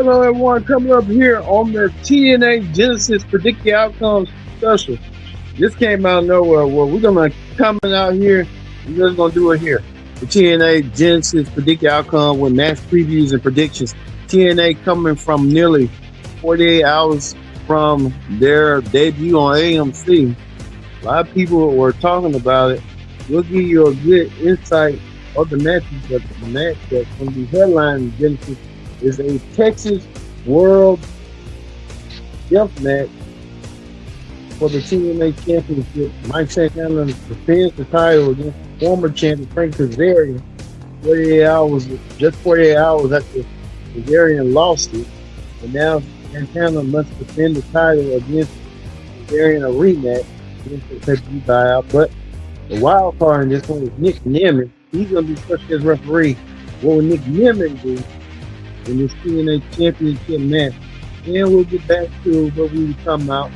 Hello, everyone. Coming up here on the TNA Genesis Predict the Outcomes special. This came out of nowhere. Well, we're gonna coming out here. We're just gonna do it here. The TNA Genesis Predict the Outcome with match previews and predictions. TNA coming from nearly 48 hours from their debut on AMC. A lot of people were talking about it. We'll give you a good insight of the matches, but the match that's going to be headlining Genesis is a Texas World Death Match for the TNA Championship. Mike Santana defends the title against former champion Frank Kazarian 48 hours after Kazarian lost it. And now Santana must defend the title against Kazarian a rematch against the pay-per-view buyout. But the wild card in this one is Nick Niemann. He's going to be such as referee. What will Nick Niemann do in this TNA Championship match? And we'll get back to what we were talking about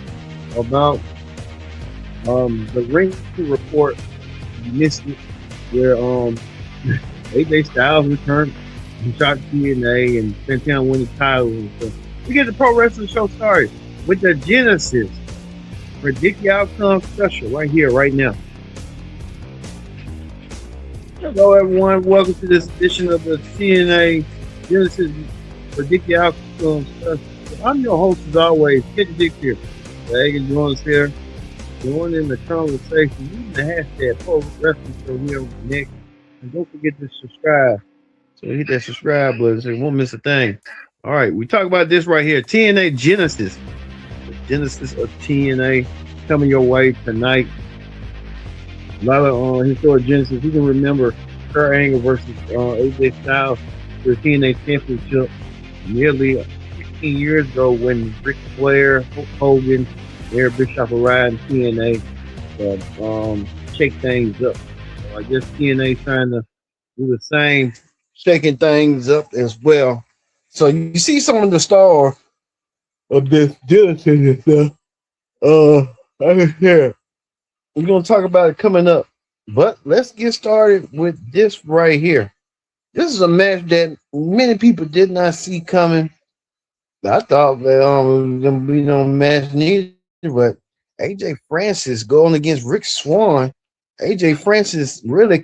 the ring report. You missed it, where AJ Styles returned and shot TNA and Santana won the title. So we get the Pro Wrestling Show started with the Genesis Predict the Outcome special right here, right now. Hello, everyone. Welcome to this edition of the TNA Genesis Predict the Outcome special. I'm your host, as always, Kid Dick here. Thank you for joining us here. Join in the conversation. Use the hashtag Pro Wrestling Show here on the next. And don't forget to subscribe. So hit that subscribe button so you won't miss a thing. All right, we talk about this right here. TNA Genesis. The Genesis of TNA coming your way tonight. A lot of historic Genesis. You can remember Kurt Angle versus AJ Styles for the TNA Championship nearly 15 years ago when Ric Flair, Hulk Hogan, Eric Bischoff arrived in TNA to shake things up. So I guess TNA trying to do the same, shaking things up as well. So you see some of the stars of this Genesis stuff. Here. We're going to talk about it coming up. But let's get started with this right here. This is a match that many people did not see coming. I thought that it was going to be no match neither, but AJ Francis going against Rick Swann. AJ Francis really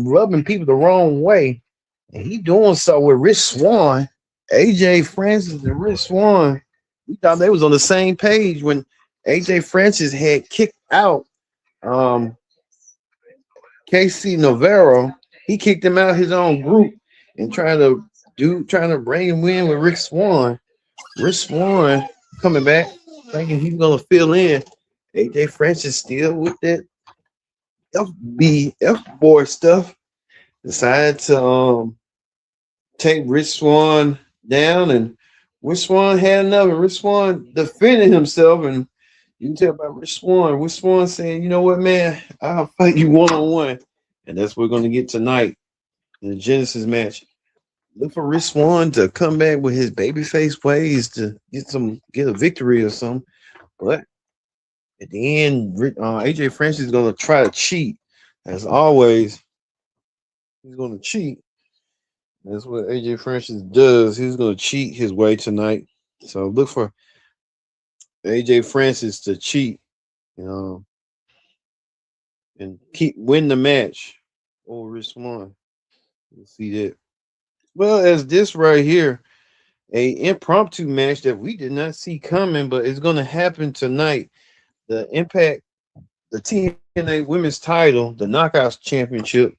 rubbing people the wrong way. And he doing so with Rick Swann. AJ Francis and Rick Swann, we thought they was on the same page when AJ Francis had kicked out KC Navarro. He kicked him out of his own group and trying to bring him in with Rick Swann. Rick Swann coming back, thinking he's gonna fill in. AJ Francis still with that F boy stuff. Decided to take Rick Swann down, and Rick Swann had another. Rick Swann defended himself, and you can tell by Rick Swann. Rick Swann saying, "You know what, man? I'll fight you one-on-one," and that's what we're gonna get tonight in the Genesis match. Look for Rick Swann to come back with his babyface ways to get a victory or something. But at the end, AJ Francis is gonna try to cheat, as always. He's gonna cheat. That's what AJ Francis does. He's gonna cheat his way tonight. So look for AJ Francis to cheat, and win the match over Rick Swann. You'll see that. Well, as this right here, a impromptu match that we did not see coming, but it's going to happen tonight. The TNA Women's Title, the Knockouts Championship,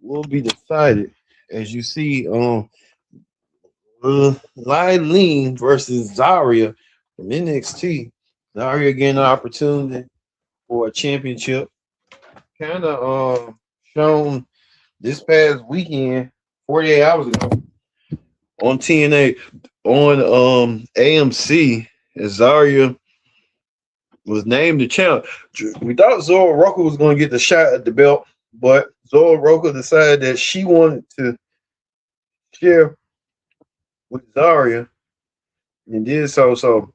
will be decided. As you see, Lylene versus Zaria from NXT. Zaria getting an opportunity for a championship. Kind of shown this past weekend, 48 hours ago, on TNA, on AMC, as Zaria was named the champ. We thought Zora Roca was going to get the shot at the belt, but Zora Roca decided that she wanted to share with Zaria and did so. So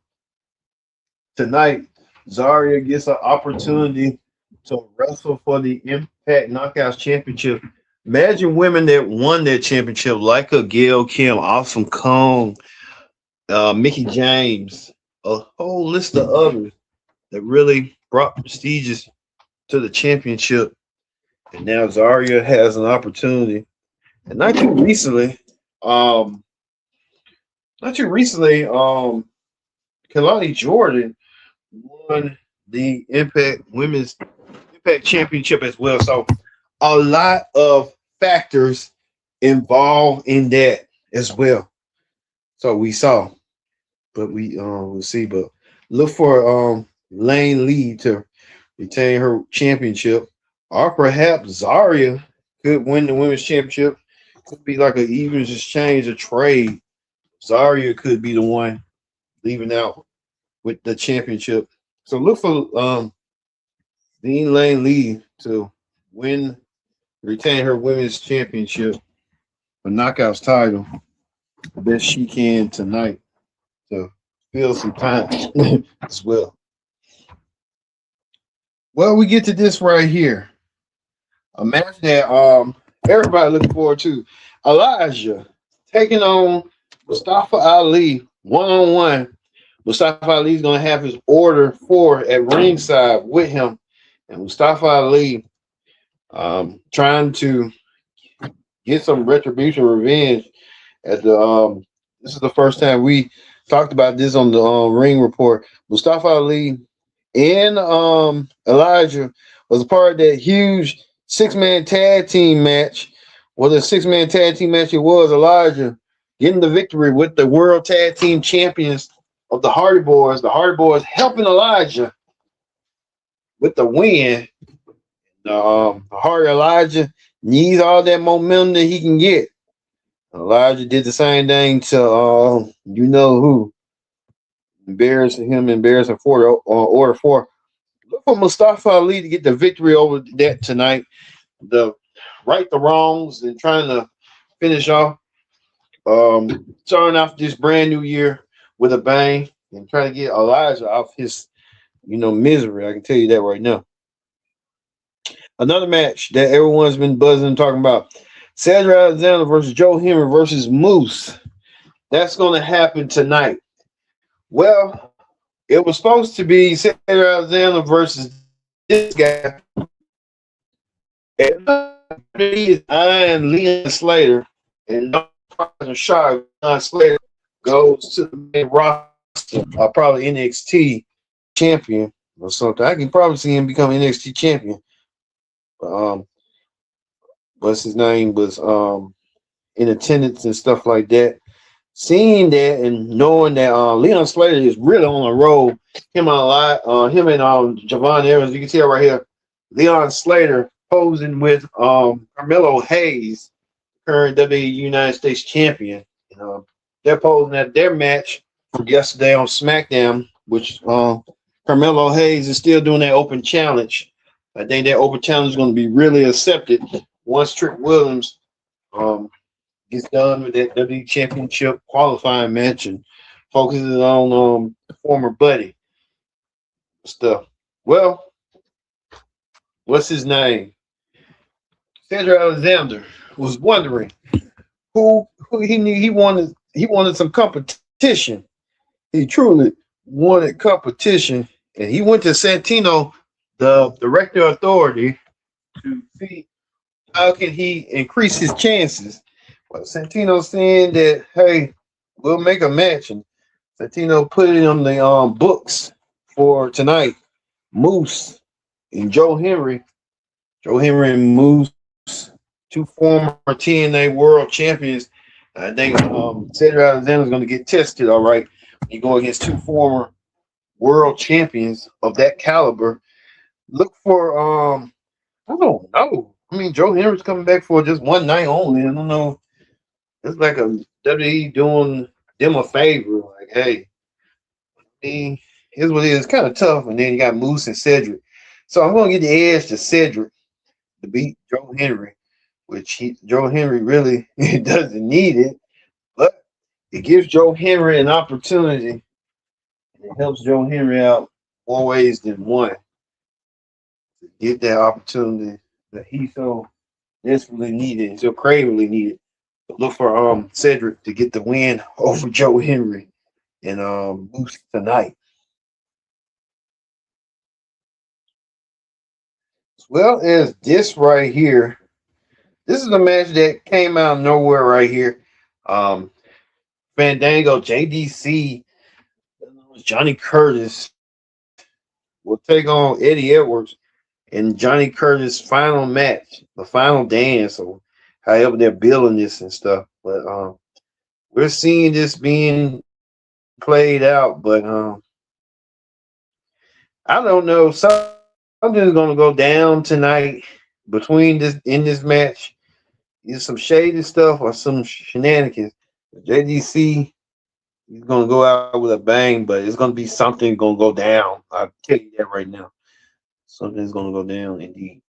tonight, Zaria gets an opportunity to wrestle for the Impact Knockouts Championship. Imagine women that won that championship, like a Gail Kim, Awesome Kong, Mickey James, a whole list of others that really brought prestigious to the championship. And now Zarya has an opportunity. And um, not too recently, Kalani Jordan won the Impact Women's Impact Championship as well. So a lot of factors involved in that as well. So we saw, but we'll see. But look for Lane Lee to retain her championship, or perhaps Zarya could win the women's championship. Could be like an even exchange or trade. Zarya could be the one leaving out with the championship. So look for Dean Lane Lee to win, retain her women's championship, a knockouts title, the best she can tonight to fill some time as well. Well, we get to this right here. A match that everybody looking forward to. Elijah taking on Mustafa Ali one on one. Mustafa Ali's gonna have his order 4 at ringside with him, and Mustafa Ali trying to get some retribution, revenge. At the this is the first time we talked about this on the Ring Report. Mustafa Ali and Elijah was a part of that huge 6-man tag team match. Well, the 6-man tag team match it was. Elijah getting the victory with the World Tag Team Champions of the Hardy Boys. The Hardy Boys helping Elijah with the win. The Hardy Elijah needs all that momentum that he can get. Elijah did the same thing to you know who, embarrassing for order 4. Look for Mustafa Ali to get the victory over that tonight. The right the wrongs and trying to finish off, starting off this brand new year with a bang and trying to get Elijah off his, misery. I can tell you that right now. Another match that everyone's been buzzing and talking about: Cedric Alexander versus Joe Henry versus Moose. That's going to happen tonight. Well, it was supposed to be Cedric Alexander versus this guy. And he is eyeing Leon Slater, and no shot. Leon Slater goes to the main roster, probably NXT champion or something. I can probably see him become NXT champion. What's his name was in attendance and stuff like that. Seeing that and knowing that Leon Slater is really on a roll, him and Javon Evans, you can tell right here, Leon Slater posing with Carmelo Hayes, current WWE United States champion. They're posing at their match from yesterday on SmackDown, which Carmelo Hayes is still doing that open challenge. I think that open challenge is going to be really accepted once Trick Williams gets done with that WWE Championship qualifying match and focuses on former buddy stuff. Well, what's his name? Cedric Alexander was wondering who he knew he wanted some competition. He truly wanted competition, and he went to Santino, the director of authority, to see how can he increase his chances. Well, Santino saying that, hey, we'll make a match, and Santino put it on the books for tonight. Moose and Joe Henry. Joe Henry and Moose, 2 former TNA World Champions. I think Cedric Alexander is going to get tested, all right. You go against 2 former World Champions of that caliber. Look for, I don't know. I mean, Joe Henry's coming back for just one night only. I don't know. It's like a WWE doing them a favor. Like, hey, I mean, here's what it is. It's kind of tough. And then you got Moose and Cedric. So I'm going to get the edge to Cedric to beat Joe Henry, which Joe Henry really doesn't need it. But it gives Joe Henry an opportunity. And it helps Joe Henry out more ways than one to get that opportunity that he so desperately needed, so cravenly needed. Look for Cedric to get the win over Joe Henry. and Moose tonight. As well as this right here. This is a match that came out of nowhere right here. Um, Fandango, JDC, Johnny Curtis will take on Eddie Edwards in Johnny Curtis' final match, the final dance, or however they're building this and stuff. But we're seeing this being played out. But I don't know. Something's gonna go down tonight between this in this match. Either some shady stuff or some shenanigans. JDC, he's gonna go out with a bang, but it's gonna be something gonna go down. I'll tell you that right now. Something's gonna go down indeed.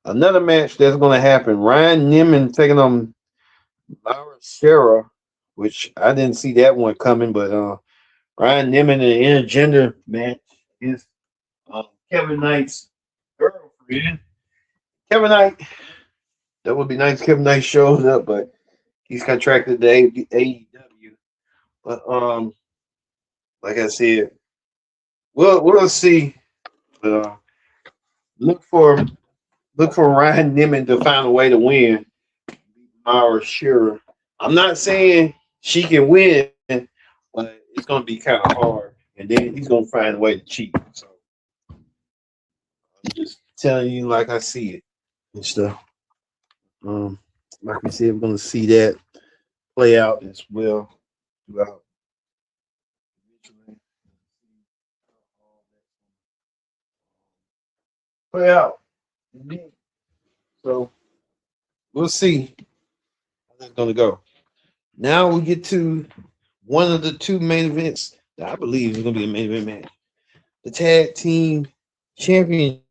Another match that's gonna happen. Ryan Newman taking on Myra Sarah, which I didn't see that one coming, but Ryan Newman in an intergender match is Kevin Knight's girlfriend. Kevin Knight, that would be nice. Kevin Knight shows up, but he's contracted to AEW. But like I said, we'll see. But look for Ryan Newman to find a way to win. Myra Shearer. I'm not saying she can win, but it's gonna be kind of hard. And then he's gonna find a way to cheat. So I'm just telling you like I see it and stuff. Like we said, we're gonna see that play out as well throughout. Play out. So we'll see how that's gonna go. Now we get to one of the two main events that I believe is gonna be a main event match. The tag team championship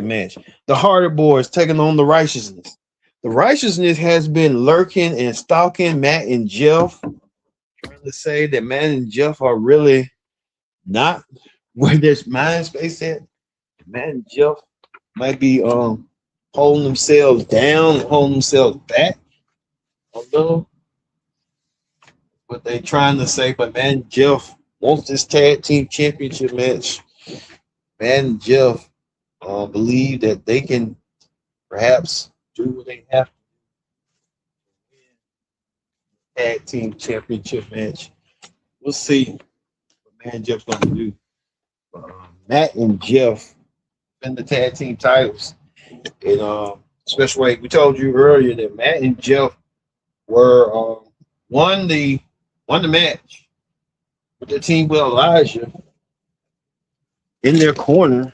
match. The Hardy Boys taking on the Righteousness. The Righteousness has been lurking and stalking Matt and Jeff, trying to say that Matt and Jeff are really not where there's mind space at. Matt and Jeff might be holding themselves down, holding themselves back a little. What they trying to say, but Matt and Jeff wants this tag team championship match. Matt and Jeff believe that they can perhaps do what they have to win tag team championship match. We'll see what Matt and Jeff's going to do. Matt and Jeff win the tag team titles in special way. We told you earlier that Matt and Jeff were won the match with the team with Elijah in their corner,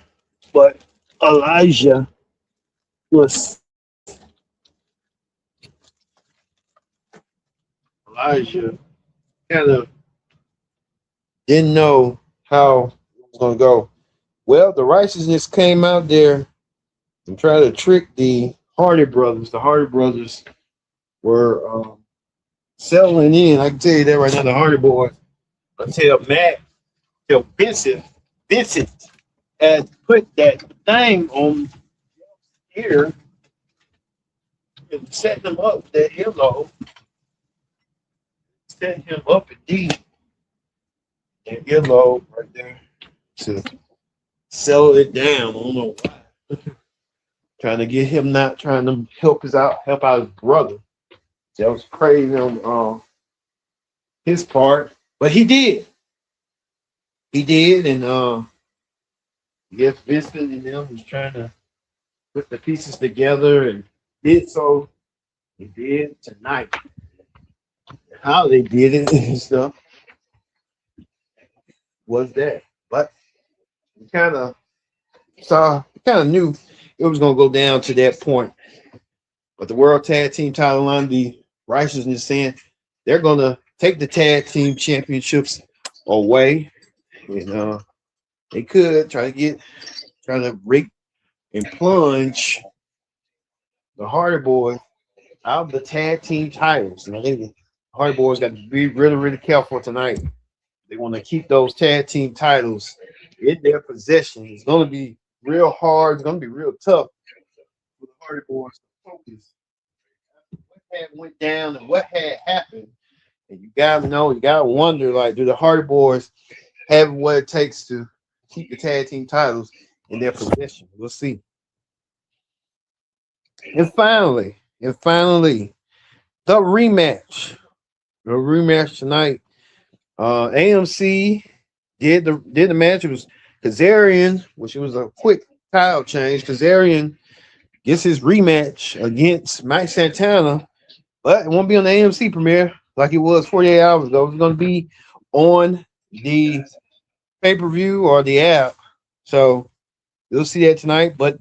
but Elijah was kind of didn't know how it was going to go. Well, the Righteousness came out there and tried to trick the Hardy brothers. The Hardy brothers were settling in. I can tell you that right now. The Hardy boys, until Vincent had put that thing on here and set them up, that earlobe, set him up indeed. That earlobe right there to settle it down. I don't know why. Trying to get him, not trying to help out his brother. That was crazy on his part, but he did. He did, and yes, Vincent and them was trying to put the pieces together and did so. He did tonight. How they did it and stuff was that, but we kind of knew it was going to go down to that point. But the World Tag Team title on the Righteousness saying they're going to take the tag team championships away, and they could trying to rake and plunge the Hardy Boys out of the tag team titles. And I think the Hardy Boys got to be really, really careful tonight. They want to keep those tag team titles in their possession. It's going to be real hard. It's going to be real tough for the Hardy Boys to focus what had went down and what had happened And you gotta know, you gotta wonder, like, do the Hardy Boys have what it takes to keep the tag team titles in their possession? We'll see. And finally, the rematch. The rematch tonight. AMC did the match. It was Kazarian, which was a quick title change. Kazarian gets his rematch against Mike Santana, but it won't be on the AMC premiere like it was 48 hours ago. It's going to be on the pay-per-view or the app. So you'll see that tonight. But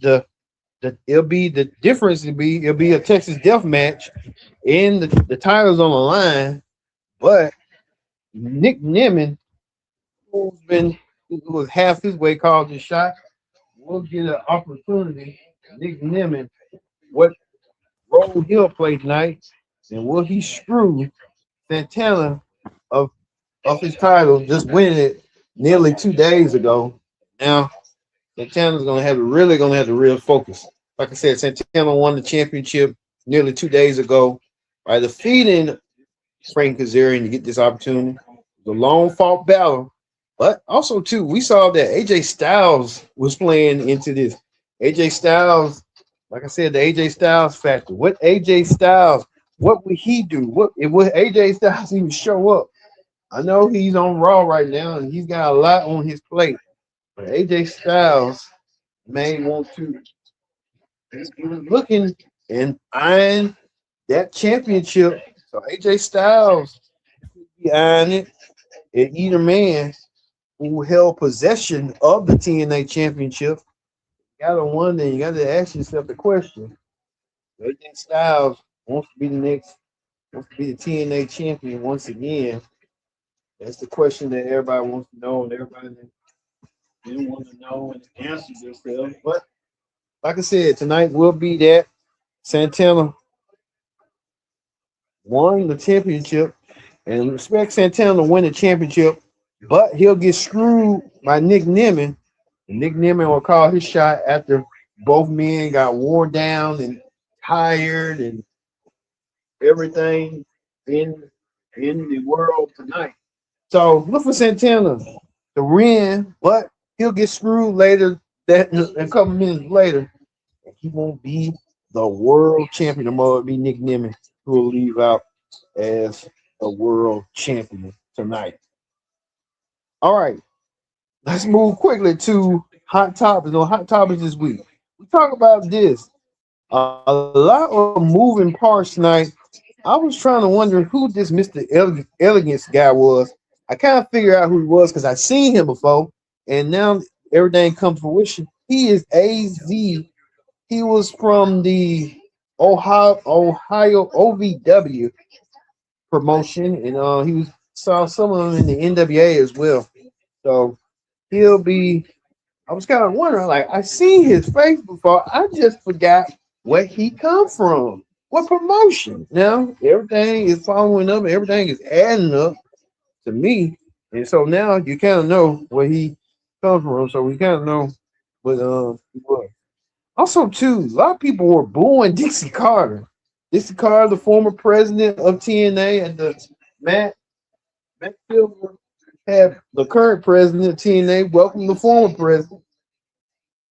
it'll be the difference. It'll be a Texas Death Match, and the title's on the line. But Nick Nemeth, who was half his way, called the shot. We'll get an opportunity. Nick Nemeth, what role he'll play tonight, and will he screw Santana of his title, just winning it nearly 2 days ago? Now Santana's gonna have the real focus. Like I said, Santana won the championship nearly 2 days ago by defeating Frank Kazarian to get this opportunity. The long fought battle. But also, too, we saw that AJ Styles was playing into this. AJ Styles, like I said, the AJ Styles factor. What would he do? Would AJ Styles even show up? I know he's on Raw right now and he's got a lot on his plate. But AJ Styles may want to. He was looking and eyeing that championship. So AJ Styles be eyeing it. And either man who held possession of the TNA championship, you gotta wonder, you gotta ask yourself the question. AJ Styles wants to be wants to be the TNA champion once again. That's the question that everybody wants to know, and everybody didn't want to know and answer themselves. But like I said, tonight will be that Santana won the championship, and expect Santana to win the championship, but he'll get screwed by Nick Nemeth. And Nick Nemeth will call his shot after both men got worn down and tired and everything in the world tonight. So look for Santana to win, but he'll get screwed later. That a couple minutes later, he won't be the world champion. Tomorrow it'll be Nick Nemeth who will leave out as a world champion tonight. All right, let's move quickly to hot topics. On hot topics this week, we talk about this. A lot of moving parts tonight. I was trying to wonder who this Mr. Elegance guy was. I kind of figured out who he was because I seen him before, and now everything comes to fruition. He is AZ. He was from the Ohio OVW promotion, and he was saw some of them in the NWA as well. So he'll be. I was kind of wondering, like I seen his face before, I just forgot where he come from, what promotion. Now everything is following up, everything is adding up to me, and so now you kind of know where he comes from. So we kind of know what he was. Also, too, a lot of people were booing Dixie Carter. Dixie Carter, the former president of TNA, and the Matt Silver had the current president of TNA welcome the former president.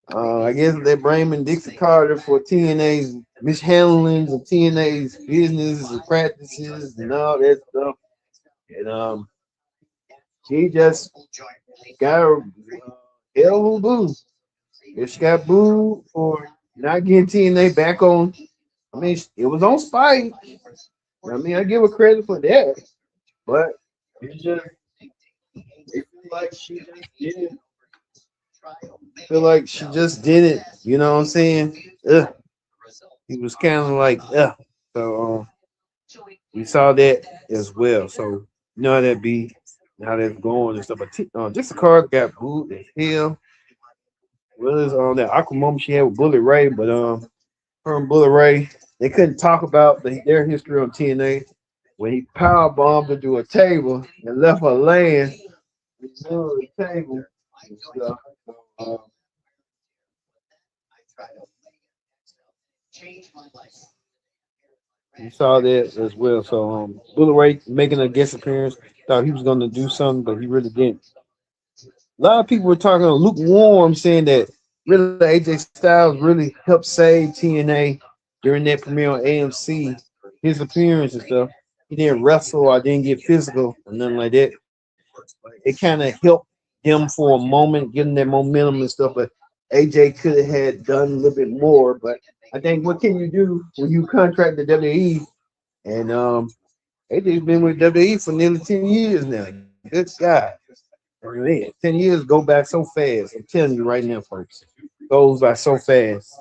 I guess they're blaming Dixie Carter for TNA's mishandlings of TNA's business and practices and all that stuff. And she just got a hell of a boo. If she got booed for not getting TNA back on, I mean, it was on Spike. I mean, I give her credit for that, but it's just it feel like she just didn't feel like she just did it. You know what I'm saying? Ugh. He was kind of like, ugh. So we saw that as well. So you know how that be, how that's going and stuff. But just the card got booed as hell. Well, it's on that awkward moment she had with Bully Ray, but her and Bully Ray, they couldn't talk about their history on TNA when he power bombed her to a table and left her laying in the middle of the table and stuff. Uh, You saw that as well. So Bullet Ray making a guest appearance. Thought he was gonna do something, but he really didn't. A lot of people were talking lukewarm, saying that really AJ Styles really helped save TNA during that premiere on AMC. His appearance and stuff. He didn't wrestle or didn't get physical or nothing like that. It kind of helped them for a moment, getting that momentum and stuff. But AJ could have had done a little bit more. But I think what can you do when you contract the WWE? And AJ's been with WWE for nearly 10 years now. Good God. Man, 10 years go by so fast. I'm telling you right now, folks. Goes by so fast.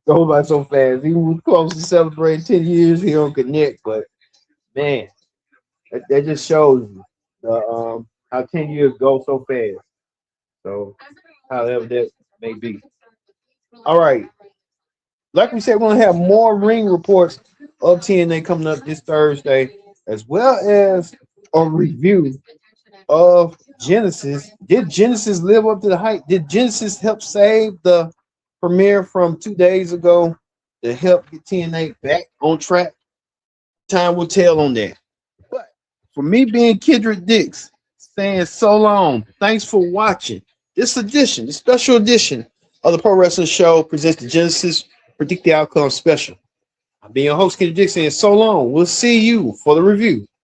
Goes by so fast. Even we're close to celebrating 10 years here on Connect, but man, that just shows you how 10 years go so fast. So, however that may be. All right. Like we said, we're going to have more ring reports of TNA coming up this Thursday, as well as a review of Genesis. Did Genesis live up to the hype? Did Genesis help save the premiere from 2 days ago to help get TNA back on track? Time will tell on that. But for me being Kendrick Dix, saying so long, thanks for watching this edition, this special edition of the Pro Wrestling Show presents the Genesis Predict the Outcome special. I'm being your host, Kendrick Dix, saying so long. We'll see you for the review